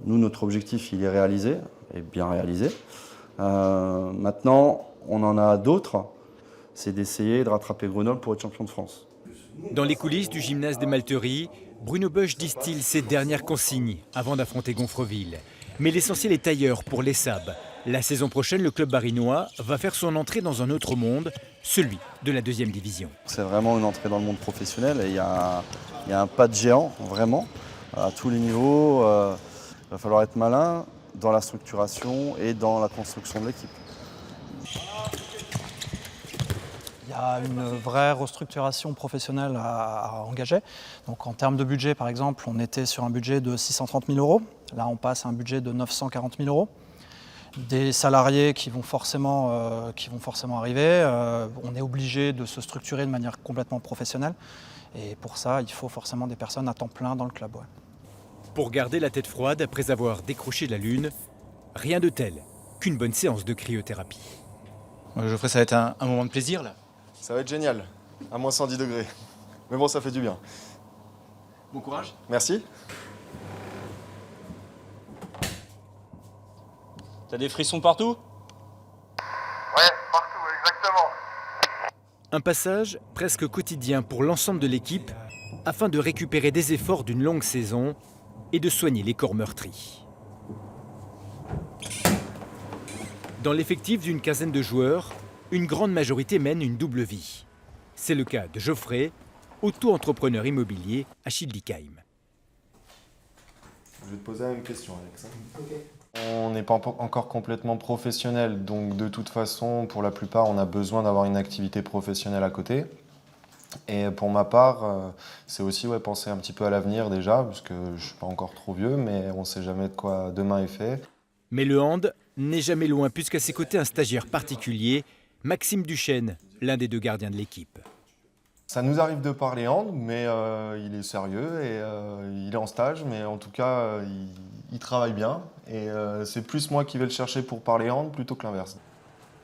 Nous, notre objectif, il est réalisé, et bien réalisé. Maintenant, on en a d'autres, c'est d'essayer de rattraper Grenoble pour être champion de France. Dans les coulisses du gymnase des Malteries, Bruno Boesch distille ses dernières consignes avant d'affronter Gonfreville. Mais l'essentiel est ailleurs pour les SAB. La saison prochaine, le club barinois va faire son entrée dans un autre monde, celui de la 2e division. C'est vraiment une entrée dans le monde professionnel et il y a un pas de géant, vraiment, à tous les niveaux. Il va falloir être malin dans la structuration et dans la construction de l'équipe. Il y a une vraie restructuration professionnelle à engager. Donc en termes de budget, par exemple, on était sur un budget de 630 000 €. Là, on passe à un budget de 940 000 €. Des salariés qui vont forcément arriver. On est obligé de se structurer de manière complètement professionnelle. Et pour ça, il faut forcément des personnes à temps plein dans le club. Ouais. Pour garder la tête froide après avoir décroché la lune, rien de tel qu'une bonne séance de cryothérapie. Geoffrey, ça va être un moment de plaisir là. Ça va être génial, à moins 110 degrés. Mais bon, ça fait du bien. Bon courage. Merci. T'as des frissons partout? Ouais, partout, exactement. Un passage presque quotidien pour l'ensemble de l'équipe afin de récupérer des efforts d'une longue saison et de soigner les corps meurtris. Dans l'effectif d'une quinzaine de joueurs, une grande majorité mène une double vie. C'est le cas de Geoffrey, auto-entrepreneur immobilier à Schildikheim. Je vais te poser la même question, Alex. On n'est pas encore complètement professionnel, donc de toute façon, pour la plupart, on a besoin d'avoir une activité professionnelle à côté. Et pour ma part, c'est aussi penser un petit peu à l'avenir déjà, puisque je ne suis pas encore trop vieux, mais on ne sait jamais de quoi demain est fait. Mais le hand n'est jamais loin, puisqu'à ses côtés un stagiaire particulier, Maxime Duchesne, l'un des 2 gardiens de l'équipe. Ça nous arrive de parler hand, mais il est sérieux et il est en stage, mais en tout cas, il travaille bien. Et c'est plus moi qui vais le chercher pour parler hand plutôt que l'inverse.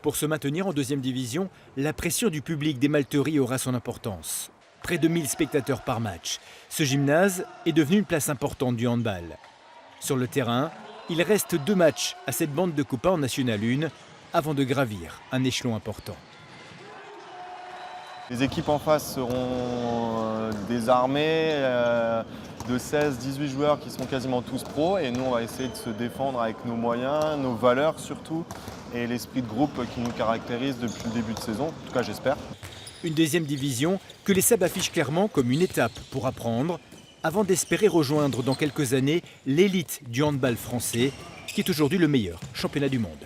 Pour se maintenir en 2e division, la pression du public des Malteries aura son importance. Près de 1000 spectateurs par match. Ce gymnase est devenu une place importante du handball. Sur le terrain, il reste 2 matchs à cette bande de copains en National 1 avant de gravir un échelon important. Les équipes en face seront des armées de 16-18 joueurs qui seront quasiment tous pros. Et nous, on va essayer de se défendre avec nos moyens, nos valeurs surtout, et l'esprit de groupe qui nous caractérise depuis le début de saison. En tout cas, j'espère. Une 2e division que les SAB affichent clairement comme une étape pour apprendre, avant d'espérer rejoindre dans quelques années l'élite du handball français, qui est aujourd'hui le meilleur championnat du monde.